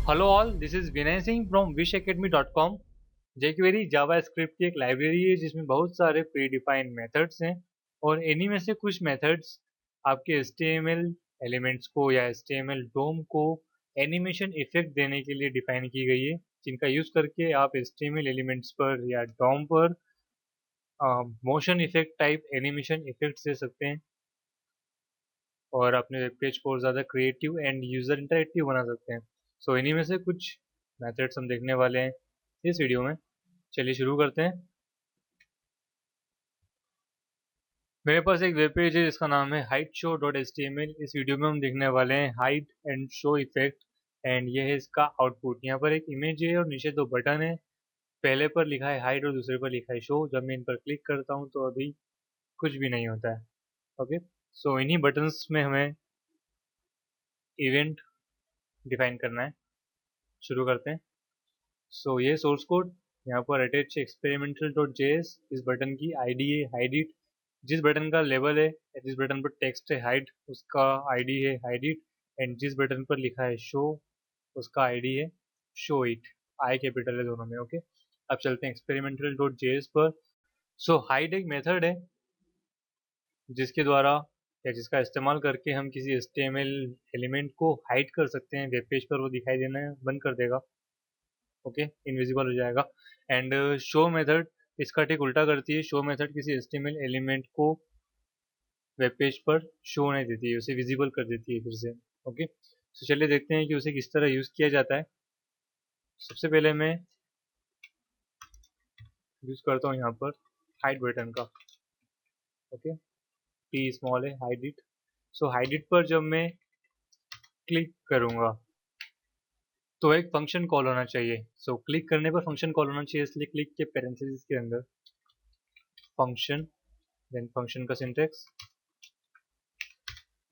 Hello all, this is Vinay Singh from wishacademy.com। jQuery JavaScript की एक library है जिसमें बहुत सारे प्री डिफाइंड मेथड्स हैं और इन्हीं में से कुछ मेथड्स आपके HTML एलिमेंट्स को या HTML DOM को एनिमेशन इफेक्ट देने के लिए डिफाइन की गई है, जिनका यूज करके आप HTML एलिमेंट्स पर या DOM पर motion effect type animation effects दे सकते हैं और अपने वेब पेज को और ज़्यादा क्रिएटिव एंड यूज़र इंटरेक्टिव बना सकते हैं। सो इन्हीं में से कुछ मेथड्स हम देखने वाले हैं इस वीडियो में। चलिए शुरू करते हैं। मेरे पास एक वेब पेज है जिसका नाम है HideShow.html। इस वीडियो में हम देखने वाले हैं hide and show effect and ये है इसका आउटपुट। यहाँ पर एक इमेज है और नीचे दो बटन है। पहले पर लिखा है हाइड और दूसरे पर लिखा है शो। जब मैं इन पर क्लिक करता हूँ तो अभी कुछ भी नहीं होता है। ओके, सो इन्हीं बटन्स में हमें इवेंट डिफाइन करना है। शुरू करते हैं। सो ये सोर्स कोड यहाँ पर अटैच एक्सपेरिमेंटल डॉट जेएस। इस बटन की आईडी है हाइड इट। जिस बटन का लेबल है, जिस बटन पर टेक्स्ट है हाइड, उसका आईडी है हाइड इट। एंड जिस बटन पर लिखा है शो, उसका आईडी है शो इट। आई कैपिटल है दोनों में। ओके, अब चलते हैं एक्सपेरिमेंटल डॉट जेएस पर। सो हाइड एक मेथड है जिसके द्वारा या जिसका इस्तेमाल करके हम किसी HTML एलिमेंट को हाइड कर सकते हैं। वेब पेज पर वो दिखाई देना बंद कर देगा। ओके, इनविजिबल हो जाएगा। एंड शो मेथड इसका ठीक उल्टा करती है। शो मेथड किसी HTML एलिमेंट को वेब पेज पर शो नहीं देती है, उसे विजिबल कर देती है फिर से। ओके, तो चलिए देखते हैं कि उसे किस तरह यूज किया जाता है। सबसे पहले मैं यूज करता हूँ यहाँ पर हाइड बटन का। ओके, टी स्मॉल है, hide it. So hide it पर जब मैं क्लिक करूंगा तो एक फंक्शन कॉल होना चाहिए। सो क्लिक करने पर फंक्शन कॉल होना चाहिए, इसलिए क्लिक के पैरेंथेसिस के अंदर फंक्शन, देन फंक्शन का सिंटेक्स।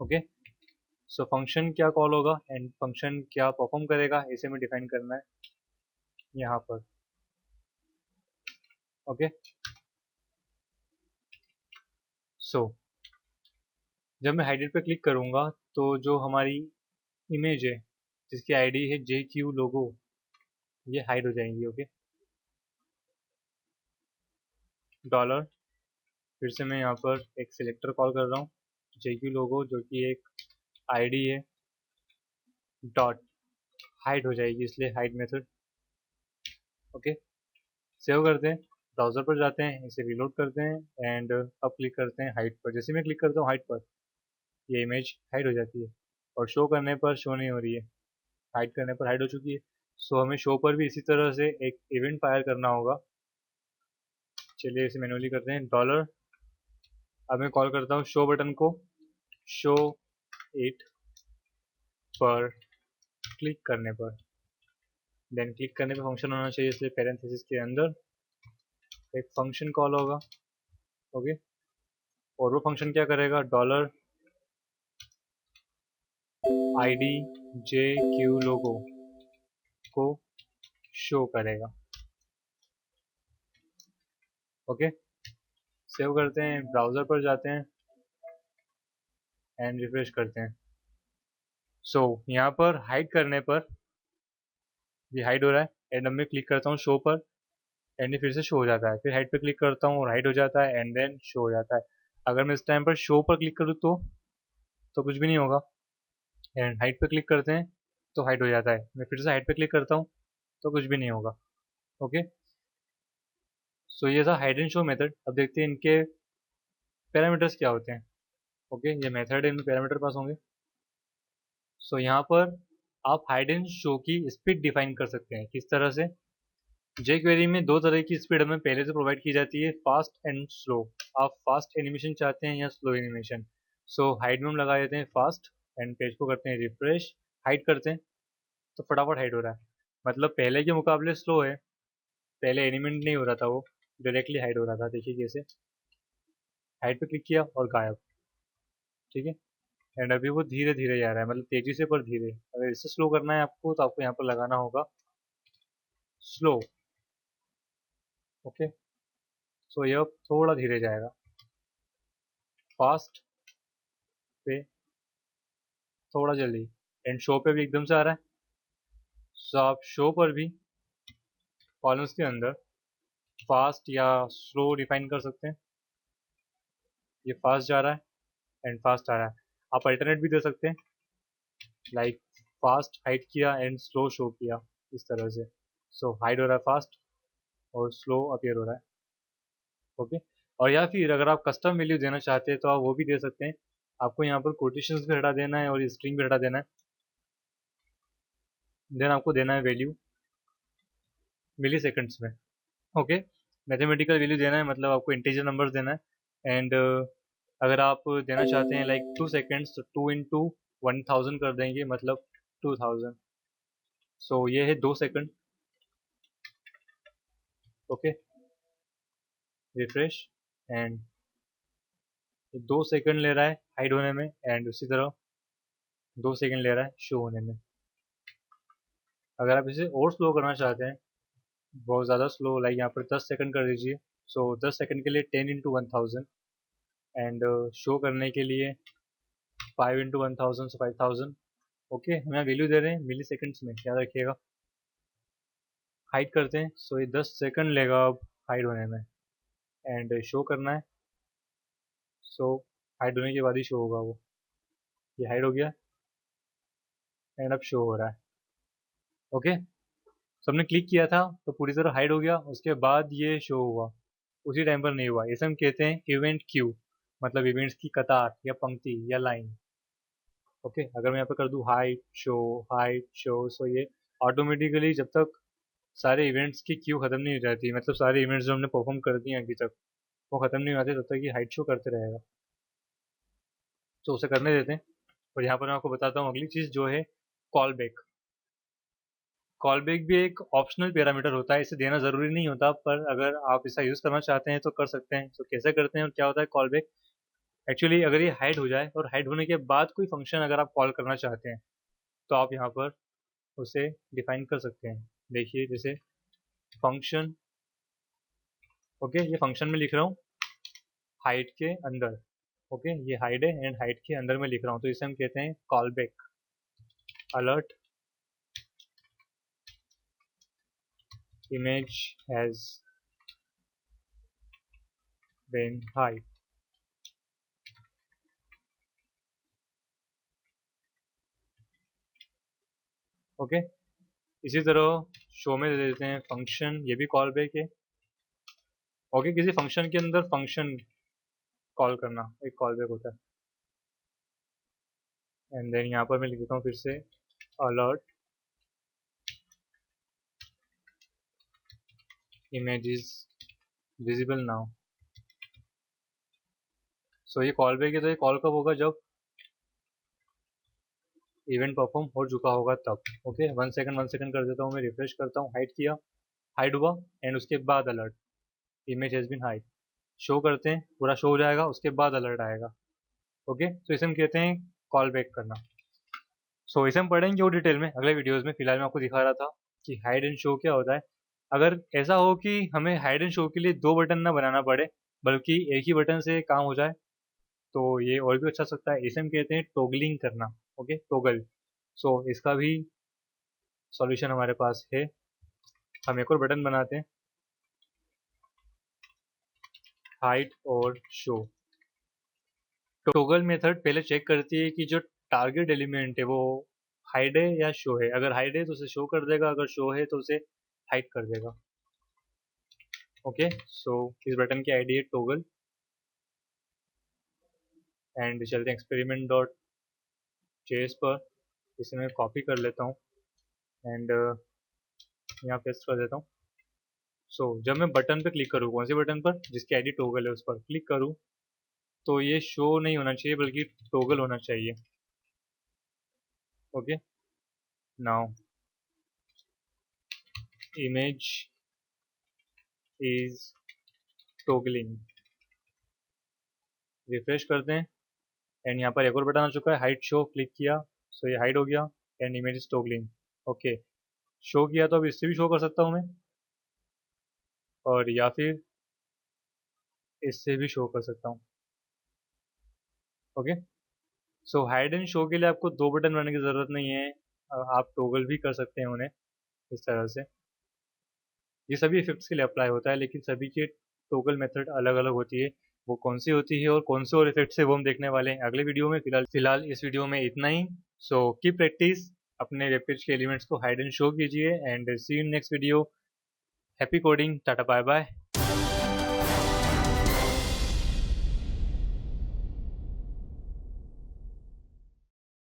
ओके, सो फंक्शन क्या कॉल होगा एंड फंक्शन क्या परफॉर्म करेगा, इसे हमें डिफाइन करना है यहाँ पर। ओके, सो जब मैं हाइड पे क्लिक करूंगा तो जो हमारी इमेज है जिसकी आईडी है JQ लोगो, ये हाइड हो जाएंगी। ओके, डॉलर, फिर से मैं यहाँ पर एक सिलेक्टर कॉल कर रहा हूँ JQ लोगो, जो कि एक आईडी है, डॉट हाइड हो जाएगी, इसलिए हाइड मेथड। ओके, सेव करते हैं, ब्राउजर पर जाते हैं, इसे रिलोड करते हैं एंड अब क्लिक करते हैं हाइड पर। जैसे मैं क्लिक करता हूँ हाइड पर, ये इमेज हाइड हो जाती है और शो करने पर शो नहीं हो रही है, हाइड करने पर हाइड हो चुकी है। सो हमें शो पर भी इसी तरह से एक इवेंट फायर करना होगा। चलिए इसे मैनुअली करते हैं, डॉलर। अब मैं कॉल करता हूँ शो बटन को, शो इट पर क्लिक करने पर, देन क्लिक करने पर फंक्शन होना चाहिए, इसलिए पैरेंथेसिस के अंदर एक फंक्शन कॉल होगा। ओके, और वो फंक्शन क्या करेगा, डॉलर आईडी JQ लोगो को शो करेगा। ओके, सेव करते हैं, ब्राउजर पर जाते हैं एंड रिफ्रेश करते हैं। सो यहाँ पर हाइड करने पर ये हाइड हो रहा है एंड अब मैं क्लिक करता हूँ शो पर एंड ये फिर से शो हो जाता है। फिर हाइड पर क्लिक करता हूँ और हाइड हो जाता है एंड देन शो हो जाता है। अगर मैं इस टाइम पर शो पर क्लिक करूँ तो कुछ भी नहीं होगा। एंड हाइड पर क्लिक करते हैं तो हाइड हो जाता है। मैं फिर से हाइड पर क्लिक करता हूँ तो कुछ भी नहीं होगा। ओके, सो ये था हाइड एंड शो मेथड। अब देखते हैं इनके पैरामीटर्स क्या होते हैं। ओके, ये मेथड है, इनमें पैरामीटर पास होंगे। सो यहाँ पर आप हाइड एंड शो की स्पीड डिफाइन कर सकते हैं। किस तरह से, jQuery में दो तरह की स्पीड हमें पहले से प्रोवाइड की जाती है, फास्ट एंड स्लो। आप फास्ट एनिमेशन चाहते हैं या स्लो एनिमेशन। सो हाइड में हम लगा देते हैं फास्ट एंड पेज को करते हैं रिफ्रेश, हाइड करते हैं तो फटाफट हाइड हो रहा है, मतलब पहले के मुकाबले स्लो है। पहले एनिमेट नहीं हो रहा था, वो डायरेक्टली हाइड हो रहा था। देखिए कैसे, हाइड पे क्लिक किया और गायब। ठीक है, एंड अभी वो धीरे धीरे जा रहा है, मतलब तेजी से पर धीरे। अगर इसे स्लो करना है आपको तो आपको यहाँ पर लगाना होगा स्लो। ओके, सो ये अब थोड़ा धीरे जाएगा, फास्ट पे थोड़ा जल्दी, एंड शो पे भी एकदम से आ रहा है। सो आप शो पर भी कॉलम्स के अंदर फास्ट या स्लो डिफाइन कर सकते हैं। ये फास्ट जा रहा है एंड फास्ट आ रहा है। आप अल्टरनेट भी दे सकते हैं, लाइक फास्ट हाइड किया एंड स्लो शो किया, इस तरह से। सो हाइड हो रहा है फास्ट और स्लो अपीयर हो रहा है। ओके। और या फिर अगर आप कस्टम वैल्यू देना चाहते हैं तो आप वो भी दे सकते हैं। आपको यहाँ पर कोटेशंस भी हटा देना है और स्ट्रिंग भी हटा देना है। देन आपको देना है वैल्यू मिली सेकेंड्स में। ओके। मैथमेटिकल वैल्यू देना है, मतलब आपको इंटीजर नंबर्स देना है। एंड अगर आप देना चाहते हैं लाइक 2 सेकेंड्स, तो 2 × 1000 कर देंगे, मतलब 2000। सो ये है 2 second. Okay, refresh and 2 second ले रहा है हाइड होने में, एंड उसी तरह 2 सेकंड ले रहा है शो होने में। अगर आप इसे और स्लो करना चाहते हैं, बहुत ज़्यादा स्लो, लाइक यहाँ पर 10 सेकंड कर दीजिए। सो 10 सेकंड के लिए 10 × 1000 एंड शो करने के लिए 5 × 1000, सो 5000। ओके, हम यहाँ वैल्यू दे रहे हैं मिली सेकेंड्स में, याद रखिएगा। हाइड करते हैं, सो ये 10 सेकंड लेगा अब हाइड होने में, एंड शो करना है। सो हाइड होने के बाद ही शो होगा वो। ये हाइड हो गया एंड अब शो हो रहा है। ओके, सो हमने क्लिक किया था तो पूरी तरह हाइड हो गया, उसके बाद ये शो हुआ, उसी टाइम पर नहीं हुआ। इसे हम कहते हैं इवेंट क्यू, मतलब इवेंट्स की कतार या पंक्ति या लाइन। ओके, अगर मैं यहाँ पर कर दूँ हाइड शो, सो ये ऑटोमेटिकली जब तक सारे इवेंट्स की क्यू खत्म नहीं हो जाती, मतलब सारे इवेंट्स जो हमने परफॉर्म कर दिए अभी तक वो खत्म नहीं होते, तब तक ये हाइड शो करते रहेगा। तो उसे करने देते हैं। और यहाँ पर मैं आपको बताता हूँ अगली चीज़ जो है कॉल बैक। कॉल बैक भी एक ऑप्शनल पैरामीटर होता है, इसे देना ज़रूरी नहीं होता, पर अगर आप इसका यूज़ करना चाहते हैं तो कर सकते हैं। तो कैसे करते हैं और क्या होता है कॉल बैक? एक्चुअली अगर ये हाइड हो जाए और हाइड होने के बाद कोई फंक्शन अगर आप कॉल करना चाहते हैं तो आप यहाँ पर उसे डिफाइन कर सकते हैं। देखिए जैसे फंक्शन। ओके, ये फंक्शन में लिख रहा हूँ हाइड के अंदर। ओके, ये हाइड है एंड हाइड के अंदर में लिख रहा हूँ, तो इसे हम कहते हैं call back. Alert image has been hide। Okay, इसी तरह शो में दे देते हैं फंक्शन, ये भी कॉल बैक है। ओके, किसी फंक्शन के अंदर फंक्शन कॉल करना एक कॉल बैक होता है। एंड देन यहाँ पर मैं लिख देता हूँ फिर से alert image is visible now। सो ये कॉल बैक है, तो ये कॉल कब होगा? जब इवेंट परफॉर्म हो चुका होगा तब। ओके, 1 सेकंड कर देता हूँ मैं, रिफ्रेश करता हूँ, हाइड किया, हाइड हुआ एंड उसके बाद alert image has been hide. Show करते हैं, पूरा शो हो जाएगा, उसके बाद अलर्ट आएगा। ओके, तो इसे हम कहते हैं कॉल बैक करना। सो इसे हम पढ़ेंगे और डिटेल में अगले वीडियोस में। फिलहाल मैं आपको दिखा रहा था कि हाइड एंड शो क्या होता है। अगर ऐसा हो कि हमें हाइड एंड शो के लिए 2 बटन ना बनाना पड़े, बल्कि एक ही बटन से काम हो जाए, तो ये और भी अच्छा हो सकता है। इसे हम कहते हैं टोगलिंग करना। Okay, toggle. सो इसका भी सॉल्यूशन हमारे पास है। हम एक और बटन बनाते हैं, हाइड और शो। टोगल मेथड पहले चेक करती है कि जो टारगेट एलिमेंट है वो हाइड है या शो है। अगर हाइड है तो उसे शो कर देगा, अगर शो है तो उसे हाइड कर देगा। ओके, सो इस बटन की आईडी है टोगल। एंड चलते हैं एक्सपेरिमेंट डॉट जेएस पर। इसे मैं कॉपी कर लेता हूँ एंड यहाँ पेस्ट कर देता हूँ। सो जब मैं बटन पे क्लिक करूँ, कौन से बटन पर? जिसकी आईडी टोगल है उस पर क्लिक करूँ, तो ये शो नहीं होना चाहिए बल्कि टोगल होना चाहिए। Okay, now image is toggling. Refresh करते हैं एंड यहाँ पर एक और बटन आ चुका है हाइड शो, क्लिक किया, सो ये हाइड हो गया and image is toggling. Okay, show किया तो अब इससे भी शो कर सकता हूँ मैं, और या फिर इससे भी शो कर सकता हूँ। Okay, so hide and show के लिए आपको 2 बटन बनाने की ज़रूरत नहीं है, आप टोगल भी कर सकते हैं उन्हें। इस तरह से। ये सभी इफेक्ट्स के लिए अप्लाई होता है, लेकिन सभी की टॉगल मेथड अलग अलग होती है। वो कौन सी होती है और कौन से और इफेक्ट्स है वो हम देखने वाले हैं अगले वीडियो में। फिलहाल इस वीडियो में इतना ही। सो कीप प्रैक्टिस, अपने वेब पेज के एलिमेंट्स को हाइड एंड शो कीजिए, and see you in next video. Happy coding, tata bye bye.